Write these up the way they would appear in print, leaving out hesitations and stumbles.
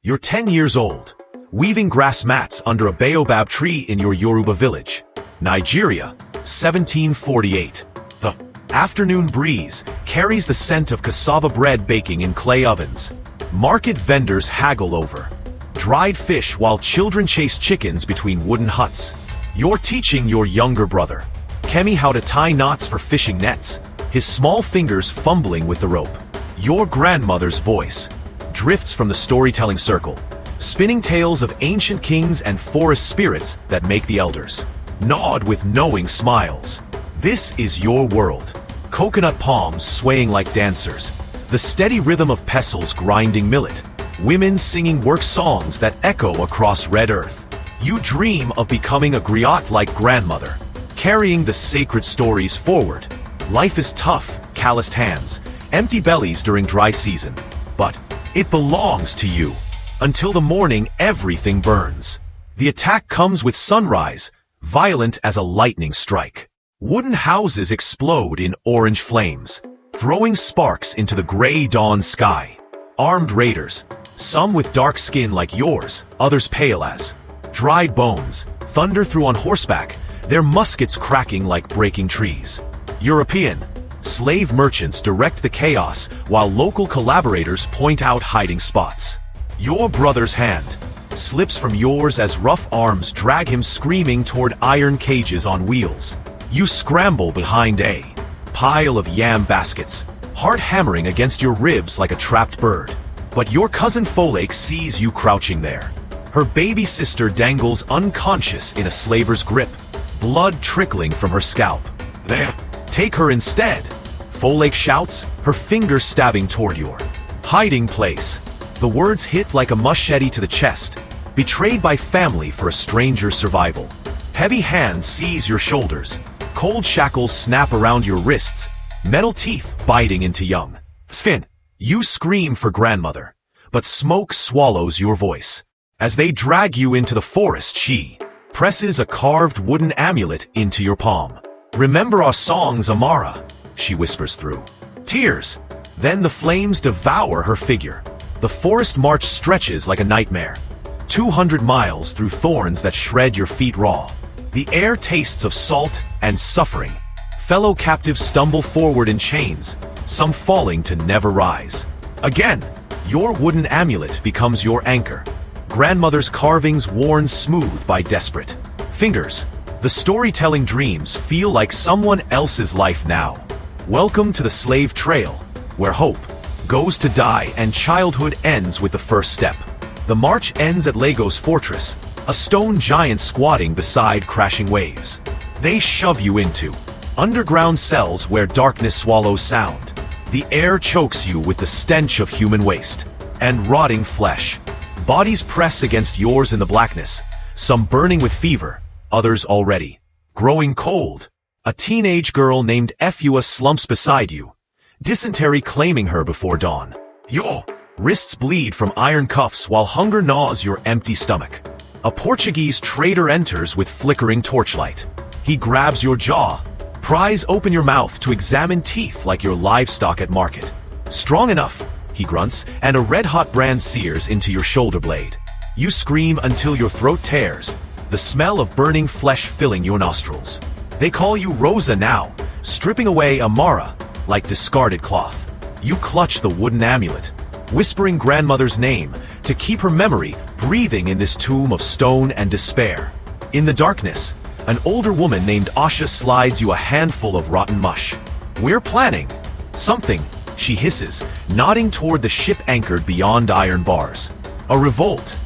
You're 10 years old, weaving grass mats under a baobab tree in your Yoruba village. Nigeria, 1748. The afternoon breeze carries the scent of cassava bread baking in clay ovens. Market vendors haggle over dried fish while children chase chickens between wooden huts. You're teaching your younger brother, Kemi, how to tie knots for fishing nets, his small fingers fumbling with the rope. Your grandmother's voice drifts from the storytelling circle, spinning tales of ancient kings and forest spirits that make the elders nod with knowing smiles. This is your world. Coconut palms swaying like dancers, the steady rhythm of pestles grinding millet, women singing work songs that echo across red earth. You dream of becoming a griot like grandmother, carrying the sacred stories forward. Life is tough, calloused hands, empty bellies during dry season, but it belongs to you. Until the morning, everything burns. The attack comes with sunrise, violent as a lightning strike. Wooden houses explode in orange flames, throwing sparks into the gray dawn sky. Armed raiders, some with dark skin like yours, others pale as dried bones, thunder through on horseback, their muskets cracking like breaking trees. European slave merchants direct the chaos while local collaborators point out hiding spots. Your brother's hand slips from yours as rough arms drag him screaming toward iron cages on wheels. You scramble behind a pile of yam baskets, heart hammering against your ribs like a trapped bird. But your cousin Folake sees you crouching there. Her baby sister dangles unconscious in a slaver's grip, blood trickling from her scalp. There, take her instead, Folake shouts, her fingers stabbing toward your hiding place. The words hit like a machete to the chest, betrayed by family for a stranger's survival. Heavy hands seize your shoulders, cold shackles snap around your wrists, metal teeth biting into young skin. You scream for grandmother, but smoke swallows your voice. As they drag you into the forest, she presses a carved wooden amulet into your palm. Remember our songs, Amara, she whispers through tears. Then the flames devour her figure. The forest march stretches like a nightmare. 200 miles through thorns that shred your feet raw. The air tastes of salt and suffering. Fellow captives stumble forward in chains, some falling to never rise. Again, your wooden amulet becomes your anchor. Grandmother's carvings worn smooth by desperate fingers. The storytelling dreams feel like someone else's life now. Welcome to the slave trail, where hope goes to die and childhood ends with the first step. The march ends at Lagos Fortress, a stone giant squatting beside crashing waves. They shove you into underground cells where darkness swallows sound. The air chokes you with the stench of human waste and rotting flesh. Bodies press against yours in the blackness, some burning with fever, others already growing cold. A teenage girl named Efua slumps beside you, dysentery claiming her before dawn. Your wrists bleed from iron cuffs while hunger gnaws your empty stomach. A Portuguese trader enters with flickering torchlight. He grabs your jaw, pries open your mouth to examine teeth like your livestock at market. Strong enough, he grunts, and a red-hot brand sears into your shoulder blade. You scream until your throat tears, the smell of burning flesh filling your nostrils. They call you Rosa now, stripping away Amara like discarded cloth. You clutch the wooden amulet, whispering grandmother's name to keep her memory breathing in this tomb of stone and despair. In the darkness, an older woman named Asha slides you a handful of rotten mush. We're planning something, she hisses, nodding toward the ship anchored beyond iron bars. A revolt.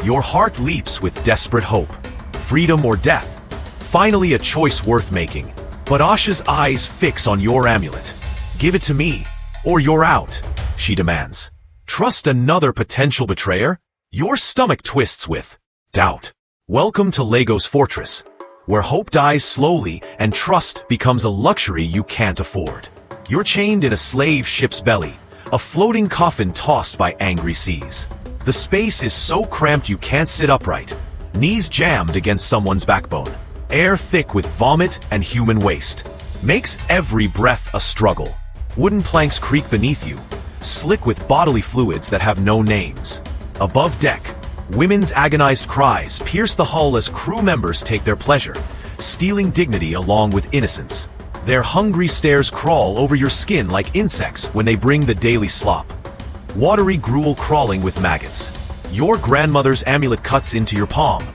Your heart leaps with desperate hope. Freedom or death. Finally a choice worth making. But Asha's eyes fix on your amulet. Give it to me, or you're out, she demands. Trust another potential betrayer? Your stomach twists with doubt. Welcome to Lagos Fortress, where hope dies slowly and trust becomes a luxury you can't afford. You're chained in a slave ship's belly, a floating coffin tossed by angry seas. The space is so cramped you can't sit upright, knees jammed against someone's backbone. Air thick with vomit and human waste makes every breath a struggle. Wooden planks creak beneath you, slick with bodily fluids that have no names. Above deck, women's agonized cries pierce the hull as crew members take their pleasure, stealing dignity along with innocence. Their hungry stares crawl over your skin like insects when they bring the daily slop. Watery gruel crawling with maggots. Your grandmother's amulet cuts into your palm.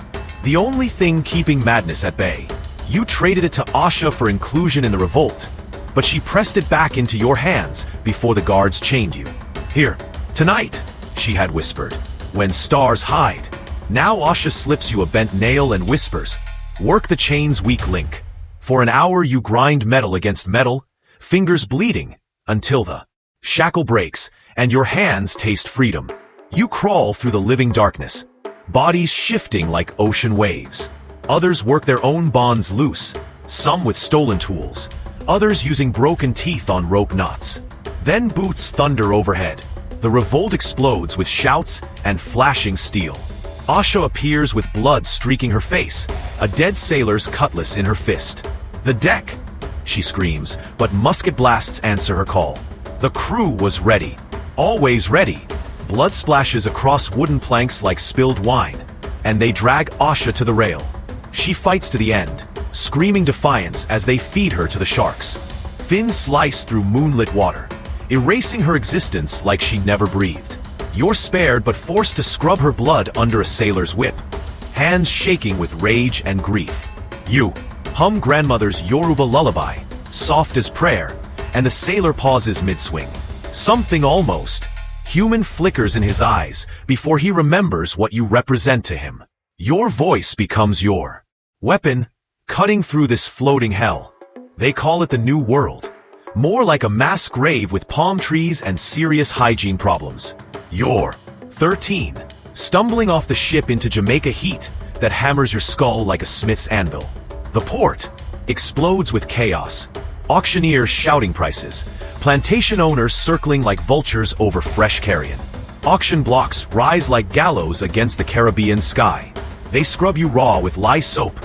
The only thing keeping madness at bay. You traded it to Asha for inclusion in the revolt, but she pressed it back into your hands before the guards chained you. Here, tonight, she had whispered, when stars hide. Now Asha slips you a bent nail and whispers, work the chain's weak link. For an hour you grind metal against metal, fingers bleeding, until the shackle breaks and your hands taste freedom. You crawl through the living darkness, bodies shifting like ocean waves. Others work their own bonds loose, some with stolen tools, others using broken teeth on rope knots. Then boots thunder overhead. The revolt explodes with shouts and flashing steel. Asha appears with blood streaking her face, a dead sailor's cutlass in her fist. The deck, she screams, but musket blasts answer her call. The crew was ready, always ready. Blood splashes across wooden planks like spilled wine, and they drag Asha to the rail. She fights to the end, screaming defiance as they feed her to the sharks. Fins slice through moonlit water, erasing her existence like she never breathed. You're spared but forced to scrub her blood under a sailor's whip, hands shaking with rage and grief. You hum grandmother's Yoruba lullaby, soft as prayer, and the sailor pauses mid-swing. Something almost human flickers in his eyes before he remembers what you represent to him. Your voice becomes your weapon, cutting through this floating hell. They call it the New World, more like a mass grave with palm trees and serious hygiene problems. You're 13, stumbling off the ship into Jamaica heat that hammers your skull like a smith's anvil. The port explodes with chaos, auctioneers shouting prices, plantation owners circling like vultures over fresh carrion. Auction blocks rise like gallows against the Caribbean sky. They scrub you raw with lye soap,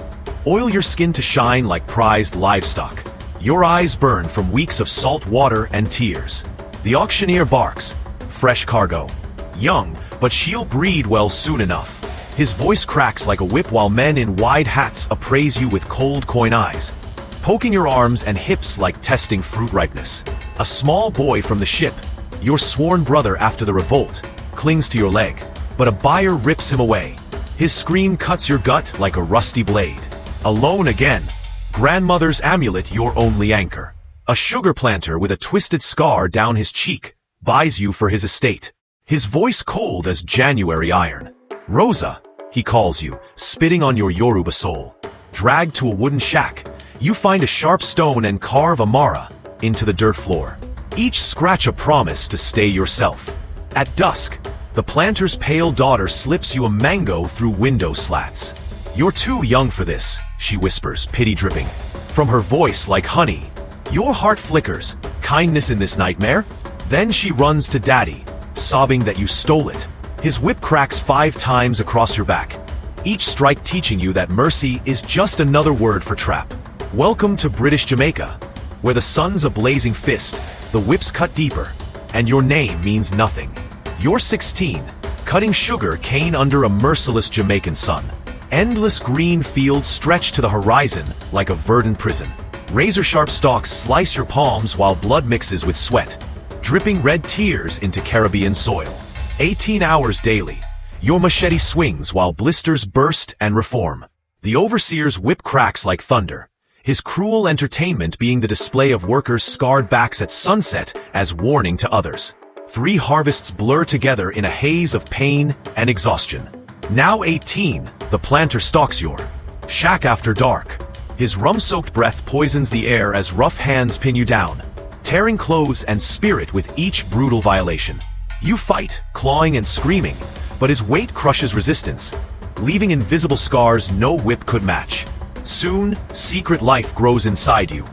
oil your skin to shine like prized livestock. Your eyes burn from weeks of salt water and tears. The auctioneer barks, fresh cargo. Young, but she'll breed well soon enough. His voice cracks like a whip while men in wide hats appraise you with cold coin eyes, poking your arms and hips like testing fruit ripeness. A small boy from the ship, your sworn brother after the revolt, clings to your leg, but a buyer rips him away. His scream cuts your gut like a rusty blade. Alone again, grandmother's amulet your only anchor. A sugar planter with a twisted scar down his cheek buys you for his estate. His voice cold as January iron. Rosa, he calls you, spitting on your Yoruba soul. Dragged to a wooden shack, you find a sharp stone and carve Amara into the dirt floor. Each scratch a promise to stay yourself. At dusk, the planter's pale daughter slips you a mango through window slats. You're too young for this, she whispers, pity dripping from her voice like honey. Your heart flickers, kindness in this nightmare? Then she runs to daddy, sobbing that you stole it. His whip cracks 5 times across your back, each strike teaching you that mercy is just another word for trap. Welcome to British Jamaica, where the sun's a blazing fist, the whips cut deeper, and your name means nothing. You're 16, cutting sugar cane under a merciless Jamaican sun. Endless green fields stretch to the horizon like a verdant prison. Razor-sharp stalks slice your palms while blood mixes with sweat, dripping red tears into Caribbean soil. 18 hours daily, your machete swings while blisters burst and reform. The overseer's whip cracks like thunder, his cruel entertainment being the display of workers' scarred backs at sunset as warning to others. 3 harvests blur together in a haze of pain and exhaustion. Now 18, the planter stalks your shack after dark. His rum-soaked breath poisons the air as rough hands pin you down, tearing clothes and spirit with each brutal violation. You fight, clawing and screaming, but his weight crushes resistance, leaving invisible scars no whip could match. Soon, secret life grows inside you,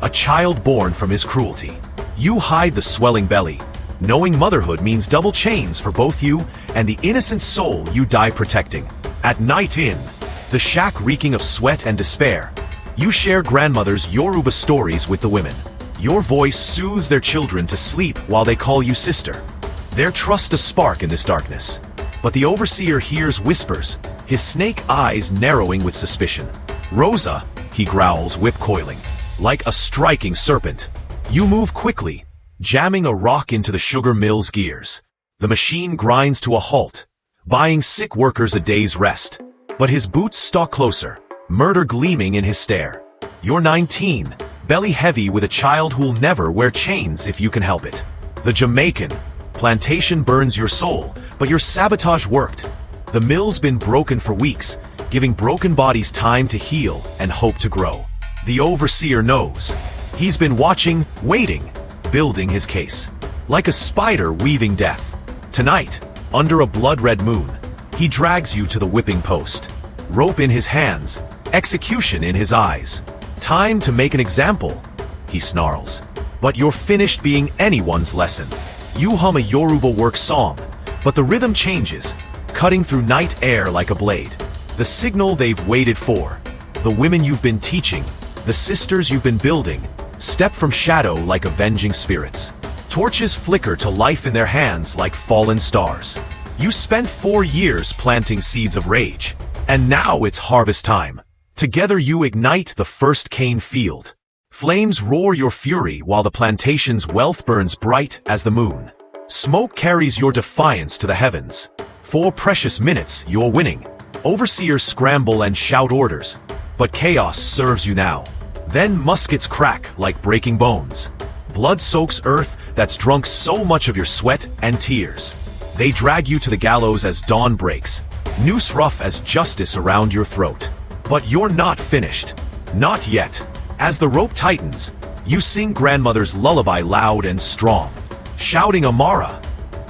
a child born from his cruelty. You hide the swelling belly, knowing motherhood means double chains for both you and the innocent soul you die protecting. At night in the shack reeking of sweat and despair, you share grandmother's Yoruba stories with the women. Your voice soothes their children to sleep while they call you sister. Their trust a spark in this darkness. But the overseer hears whispers, his snake eyes narrowing with suspicion. "Rosa," he growls, whip coiling. Like a striking serpent, you move quickly, jamming a rock into the sugar mill's gears. The machine grinds to a halt, buying sick workers a day's rest. But his boots stalk closer, murder gleaming in his stare. You're 19, belly heavy with a child who'll never wear chains if you can help it. The Jamaican plantation burns your soul, but your sabotage worked. The mill's been broken for weeks, giving broken bodies time to heal and hope to grow. The overseer knows. He's been watching, waiting, building his case. Like a spider weaving death. Tonight, under a blood-red moon, he drags you to the whipping post. Rope in his hands, execution in his eyes. "Time to make an example," he snarls. But you're finished being anyone's lesson. You hum a Yoruba work song, but the rhythm changes, cutting through night air like a blade. The signal they've waited for. The women you've been teaching, the sisters you've been building, step from shadow like avenging spirits. Torches flicker to life in their hands like fallen stars. You spent 4 years planting seeds of rage, and now it's harvest time. Together you ignite the first cane field. Flames roar your fury while the plantation's wealth burns bright as the moon. Smoke carries your defiance to the heavens. 4 precious minutes, you're winning. Overseers scramble and shout orders, but chaos serves you now. Then muskets crack like breaking bones. Blood soaks earth that's drunk so much of your sweat and tears. They drag you to the gallows as dawn breaks, noose rough as justice around your throat. But you're not finished. Not yet. As the rope tightens, you sing grandmother's lullaby loud and strong, shouting Amara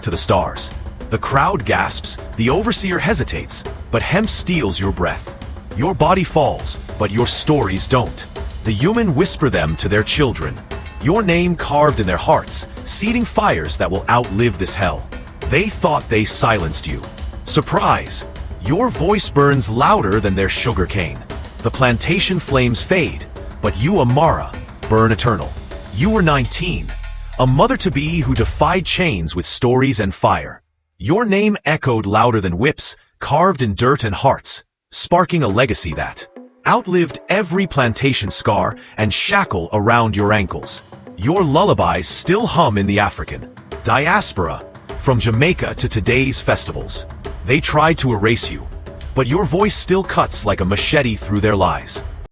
to the stars. The crowd gasps, the overseer hesitates, but hemp steals your breath. Your body falls, but your stories don't. The human whisper them to their children. Your name carved in their hearts, seeding fires that will outlive this hell. They thought they silenced you. Surprise! Your voice burns louder than their sugarcane. The plantation flames fade, but you, Amara, burn eternal. You were 19, a mother-to-be who defied chains with stories and fire. Your name echoed louder than whips, carved in dirt and hearts, sparking a legacy that outlived every plantation scar and shackle around your ankles. Your lullabies still hum in the African diaspora, from Jamaica to today's festivals. They tried to erase you, but your voice still cuts like a machete through their lies.